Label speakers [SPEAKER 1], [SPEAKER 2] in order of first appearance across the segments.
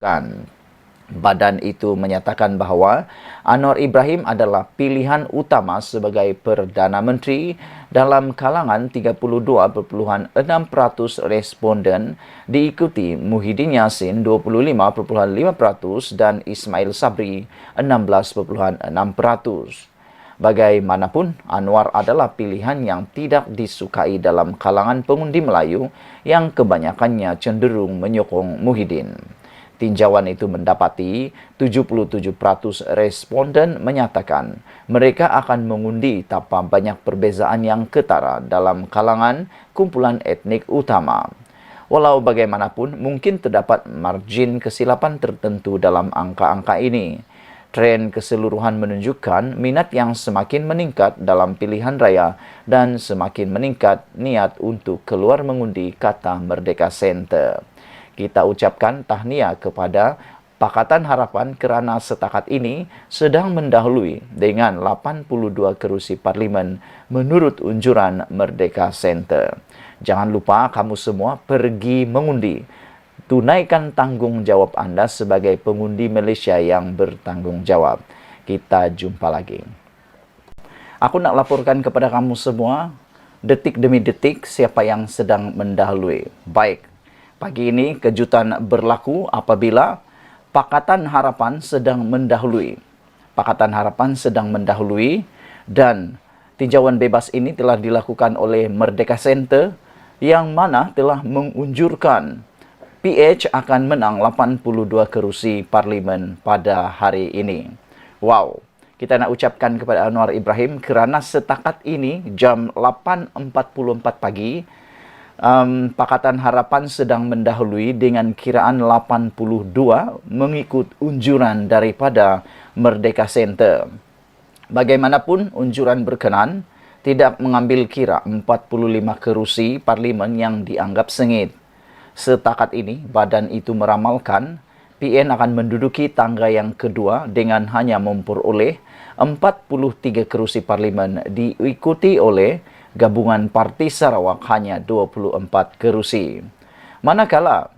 [SPEAKER 1] Kan. Badan itu menyatakan bahawa Anwar Ibrahim adalah pilihan utama sebagai Perdana Menteri dalam kalangan 32.6% responden, diikuti Muhyiddin Yassin 25.5% dan Ismail Sabri 16.6%. Bagaimanapun, Anwar adalah pilihan yang tidak disukai dalam kalangan pengundi Melayu yang kebanyakannya cenderung menyokong Muhyiddin. Tinjauan itu mendapati 77% responden menyatakan mereka akan mengundi tanpa banyak perbezaan yang ketara dalam kalangan kumpulan etnik utama. Walau bagaimanapun, mungkin terdapat margin kesilapan tertentu dalam angka-angka ini. Tren keseluruhan menunjukkan minat yang semakin meningkat dalam pilihan raya dan semakin meningkat niat untuk keluar mengundi, kata Merdeka Center. Kita ucapkan tahniah kepada Pakatan Harapan kerana setakat ini sedang mendahului dengan 82 kerusi parlimen menurut unjuran Merdeka Center. Jangan lupa kamu semua pergi mengundi. Tunaikan tanggungjawab anda sebagai pengundi Malaysia yang bertanggung jawab. Kita jumpa lagi. Aku nak laporkan kepada kamu semua, detik demi detik, siapa yang sedang mendahului. Baik, pagi ini kejutan berlaku apabila Pakatan Harapan sedang mendahului. Pakatan Harapan sedang mendahului dan tinjauan bebas ini telah dilakukan oleh Merdeka Center yang mana telah mengunjurkan PH akan menang 82 kerusi parlimen pada hari ini. Wow, kita nak ucapkan kepada Anwar Ibrahim kerana setakat ini jam 8.44 pagi, Pakatan Harapan sedang mendahului dengan kiraan 82 mengikut unjuran daripada Merdeka Center. Bagaimanapun, unjuran berkenan tidak mengambil kira 45 kerusi parlimen yang dianggap sengit. Setakat ini, badan itu meramalkan PN akan menduduki tangga yang kedua dengan hanya memperoleh 43 kerusi parlimen, diikuti oleh Gabungan Parti Sarawak hanya 24 kerusi. Manakala,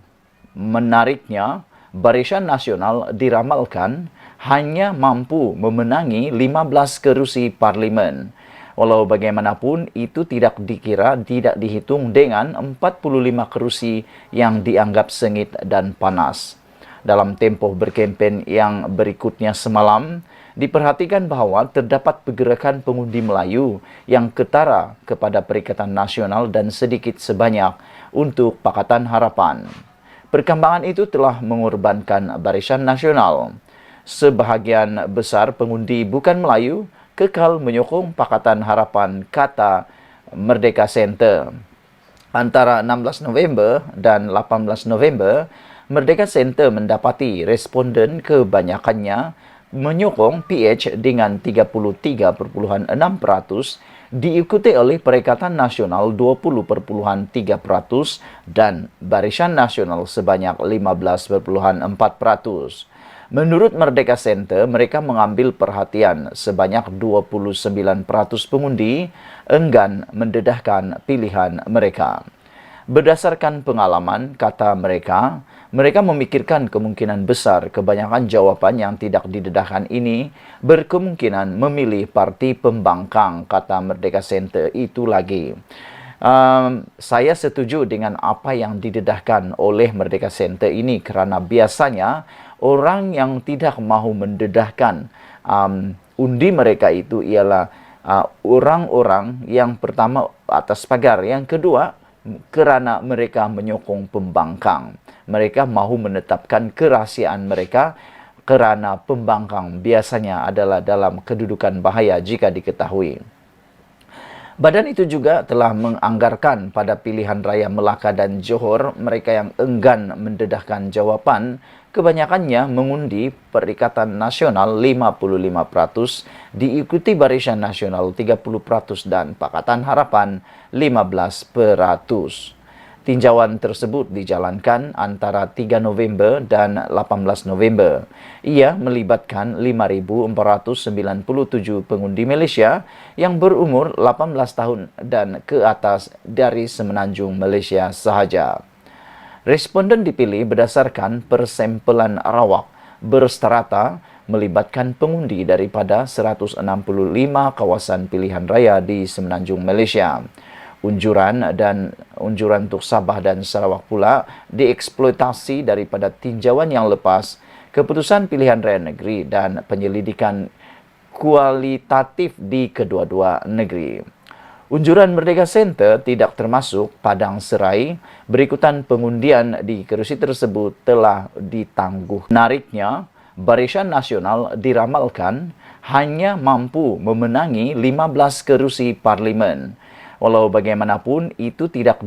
[SPEAKER 1] menariknya, Barisan Nasional diramalkan hanya mampu memenangi 15 kerusi parlimen. Walau bagaimanapun, itu tidak dihitung dengan 45 kerusi yang dianggap sengit dan panas. Dalam tempoh berkempen yang berikutnya semalam, diperhatikan bahawa terdapat pergerakan pengundi Melayu yang ketara kepada Perikatan Nasional dan sedikit sebanyak untuk Pakatan Harapan. Perkembangan itu telah mengorbankan Barisan Nasional. Sebahagian besar pengundi bukan Melayu kekal menyokong Pakatan Harapan, kata Merdeka Center. Antara 16 November dan 18 November, Merdeka Center mendapati responden kebanyakannya menyokong PH dengan 33.6%, diikuti oleh Perikatan Nasional 20.3% dan Barisan Nasional sebanyak 15.4%. Menurut Merdeka Center, mereka mengambil perhatian sebanyak 29% pengundi enggan mendedahkan pilihan mereka. Berdasarkan pengalaman, kata mereka, mereka memikirkan kemungkinan besar kebanyakan jawapan yang tidak didedahkan ini berkemungkinan memilih parti pembangkang, kata Merdeka Center itu lagi. Saya setuju dengan apa yang didedahkan oleh Merdeka Center ini kerana biasanya orang yang tidak mahu mendedahkan undi mereka itu ialah orang-orang yang pertama atas pagar, yang kedua kerana mereka menyokong pembangkang. Mereka mahu menetapkan kerahsiaan mereka kerana pembangkang biasanya adalah dalam kedudukan bahaya jika diketahui. Badan itu juga telah menganggarkan pada pilihan raya Melaka dan Johor, mereka yang enggan mendedahkan jawapan kebanyakannya mengundi Perikatan Nasional 55%, diikuti Barisan Nasional 30% dan Pakatan Harapan 15%. Tinjauan tersebut dijalankan antara 3 November dan 18 November. Ia melibatkan 5,497 pengundi Malaysia yang berumur 18 tahun dan ke atas dari semenanjung Malaysia sahaja. Responden dipilih berdasarkan persempelan rawak berstrata melibatkan pengundi daripada 165 kawasan pilihan raya di Semenanjung Malaysia. Unjuran untuk Sabah dan Sarawak pula dieksploitasi daripada tinjauan yang lepas, keputusan pilihan raya negeri dan penyelidikan kualitatif di kedua-dua negeri. Unjuran Merdeka Center tidak termasuk Padang Serai. Berikutan pengundian di kerusi tersebut telah ditangguh. Menariknya, Barisan Nasional diramalkan hanya mampu memenangi 15 kerusi parlimen. Walau bagaimanapun, itu tidak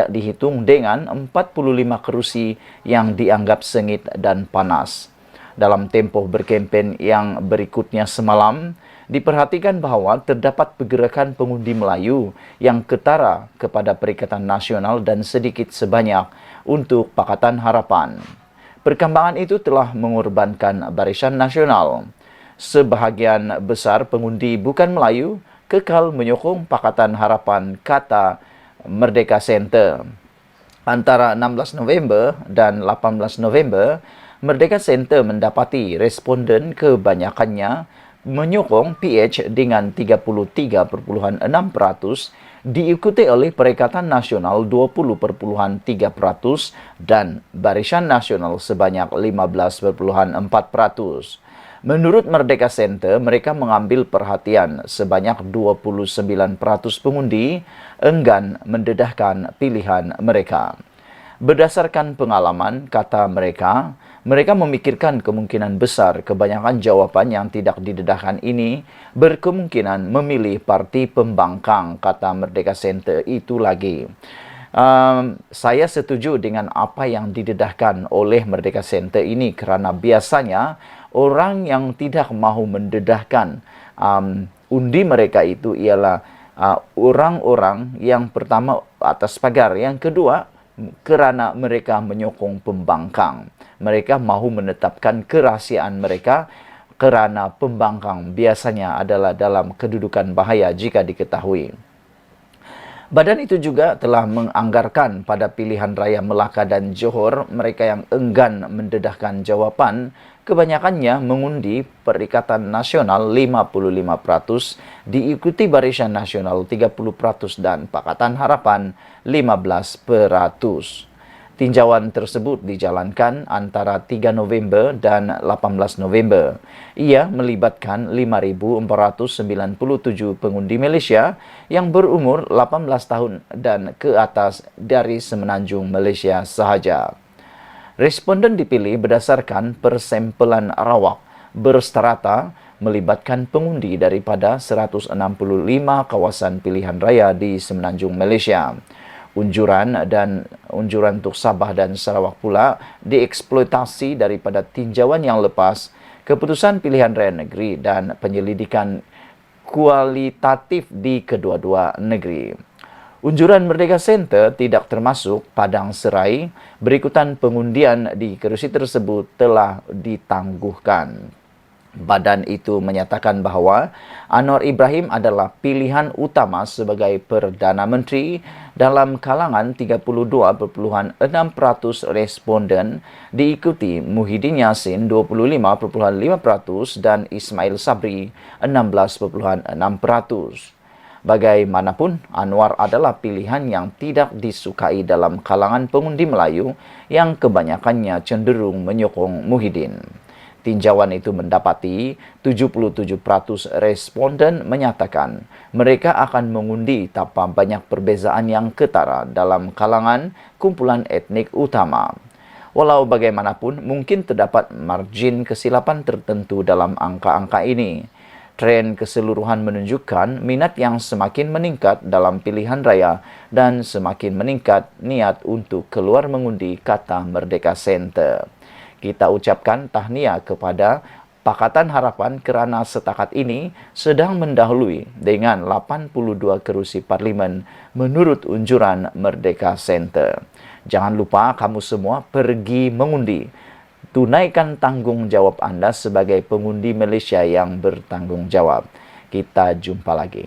[SPEAKER 1] dihitung dengan 45 kerusi yang dianggap sengit dan panas. Dalam tempoh berkempen yang berikutnya semalam, diperhatikan bahawa terdapat pergerakan pengundi Melayu yang ketara kepada Perikatan Nasional dan sedikit sebanyak untuk Pakatan Harapan. Perkembangan itu telah mengorbankan Barisan Nasional. Sebahagian besar pengundi bukan Melayu kekal menyokong Pakatan Harapan, kata Merdeka Center. Antara 16 November dan 18 November, Merdeka Center mendapati responden kebanyakannya menyokong PH dengan 33.6%, diikuti oleh Perikatan Nasional 20.3% dan Barisan Nasional sebanyak 15.4%. Menurut Merdeka Center, mereka mengambil perhatian sebanyak 29% pengundi enggan mendedahkan pilihan mereka. Berdasarkan pengalaman, kata mereka memikirkan kemungkinan besar kebanyakan jawapan yang tidak didedahkan ini berkemungkinan memilih parti pembangkang, kata Merdeka Center itu lagi. Saya setuju dengan apa yang didedahkan oleh Merdeka Center ini kerana biasanya orang yang tidak mahu mendedahkan undi mereka itu ialah orang-orang yang pertama atas pagar, yang kedua kerana mereka menyokong pembangkang. Mereka mahu menetapkan kerahsiaan mereka kerana pembangkang biasanya adalah dalam kedudukan bahaya jika diketahui. Badan itu juga telah menganggarkan pada pilihan raya Melaka dan Johor, mereka yang enggan mendedahkan jawapan kebanyakannya mengundi Perikatan Nasional 55%, diikuti Barisan Nasional 30% dan Pakatan Harapan 15%. Tinjauan tersebut dijalankan antara 3 November dan 18 November. Ia melibatkan 5,497 pengundi Malaysia yang berumur 18 tahun dan ke atas dari Semenanjung Malaysia sahaja. Responden dipilih berdasarkan persempelan rawak berstrata melibatkan pengundi daripada 165 kawasan pilihan raya di Semenanjung Malaysia. Unjuran untuk Sabah dan Sarawak pula dieksploitasi daripada tinjauan yang lepas, keputusan pilihan raya negeri dan penyelidikan kualitatif di kedua-dua negeri. Unjuran Merdeka Center tidak termasuk Padang Serai. Berikutan pengundian di kerusi tersebut telah ditangguhkan. Badan itu menyatakan bahawa Anwar Ibrahim adalah pilihan utama sebagai Perdana Menteri dalam kalangan 32.6% responden, diikuti Muhyiddin Yassin 25.5% dan Ismail Sabri 16.6%. Bagaimanapun, Anwar adalah pilihan yang tidak disukai dalam kalangan pengundi Melayu yang kebanyakannya cenderung menyokong Muhyiddin. Tinjauan itu mendapati 77% responden menyatakan mereka akan mengundi tanpa banyak perbezaan yang ketara dalam kalangan kumpulan etnik utama. Walau bagaimanapun, mungkin terdapat margin kesilapan tertentu dalam angka-angka ini. Tren keseluruhan menunjukkan minat yang semakin meningkat dalam pilihan raya dan semakin meningkat niat untuk keluar mengundi, kata Merdeka Center. Kita ucapkan tahniah kepada Pakatan Harapan kerana setakat ini sedang mendahului dengan 82 kerusi parlimen menurut unjuran Merdeka Center. Jangan lupa kamu semua pergi mengundi. Tunaikan tanggungjawab anda sebagai pengundi Malaysia yang bertanggungjawab. Kita jumpa lagi.